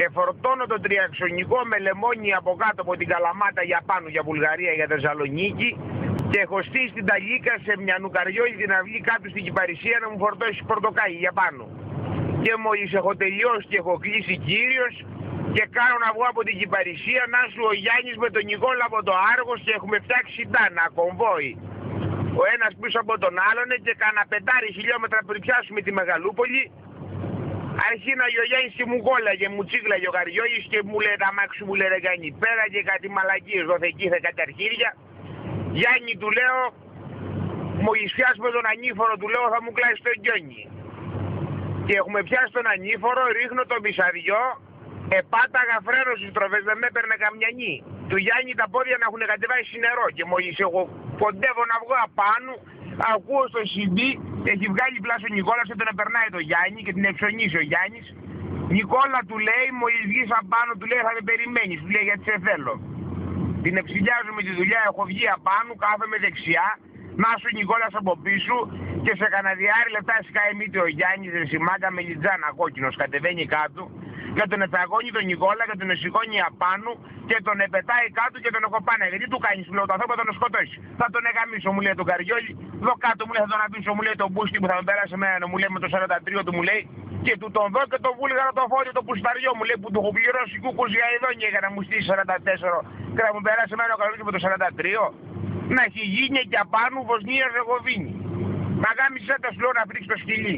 εφορτώνω το τριαξονικό με λεμόνι από κάτω από την Καλαμάτα για πάνω για Βουλγαρία, για Θεσσαλονίκη, και έχω στήσει την Ταλίκα σε μια νουκαριόλη την αυγή κάτω στην Κυπαρισία να μου φορτώσει πορτοκάλι για πάνω. Και μόλις έχω τελειώσει και έχω κλείσει κύριος και κάνω να βγω από την Κυπαρισία, να σου ο Γιάννης με τον Νικόλα από το Άργος και έχουμε φτιάξει τάνα, κομβόι. Ο ένας πίσω από τον άλλον και κάνα 5 χιλιόμετρα πριν πιάσουμε τη Μεγαλούπολη. Αρχίναγε ο Γιάννης και μου κόλλαγε, μου τσίγλαγε ο Καριόλης και μου λέει τα μάξου μου λέει κάνει πέρα και κάτι μαλακίες δοθεκήθε κάτι αρχίδια. Γιάννη του λέω, μόλις πιάσουμε τον ανήφορο του λέω θα μου κλάσει το γκιόνι. Και έχουμε πιάσει τον ανήφορο, ρίχνω το μπισαδιό, επάταγα φρένο στις τροφές, δεν με έπαιρνε καμιά νη. Του Γιάννη τα πόδια να έχουν κατεβάσει νερό και μόλις εγώ κοντεύω να βγω απάνω, ακούω στο CD, έχει βγάλει πλάσο ο Νικόλας και τον περνάει το Γιάννη και την εξονίσει ο Γιάννης. Νικόλα του λέει, μόλις βγεις απάνω του λέει θα με περιμένεις, του λέει γιατί σε θέλω. Την εψιλιάζω με τη δουλειά, έχω βγει απάνω, κάθομαι δεξιά, να σου Νικόλας από πίσω και σε κανένα διάρρη λεπτά σκάει μύτη ο Γιάννης, ρεσιμάκα με λιτζάνα κόκκινος, κατεβαίνει κάτω και τον επαγώνει τον Νικόλα και τον σηκώνει απάνω και τον επετάει κάτω και τον εκοπάνε. Γιατί του κάνεις, του λέω, το θα τον σκοτώσει. Θα τον εγαμίσω, μου λέει τον Καριόλη, εδώ κάτω μου λέει θα τον αφήσω, μου λέει τον μπούσκι που θα με περάσει εμένα, μου λέει με το 43 του μου λέει και του τον δω και το βούλγαρο το φόλιο το πουσταριό μου λέει που του έχω πληρώσει κούκους για ειδόνια για να μου στήσει 44 και να μου περάσει εμένα ο Καριόλης με το 43. Να έχει γίνει και απάνω Βοσνία Ζεγοβίνη. Να γάμισε τα σου λέω να πρίξει το σκυλί.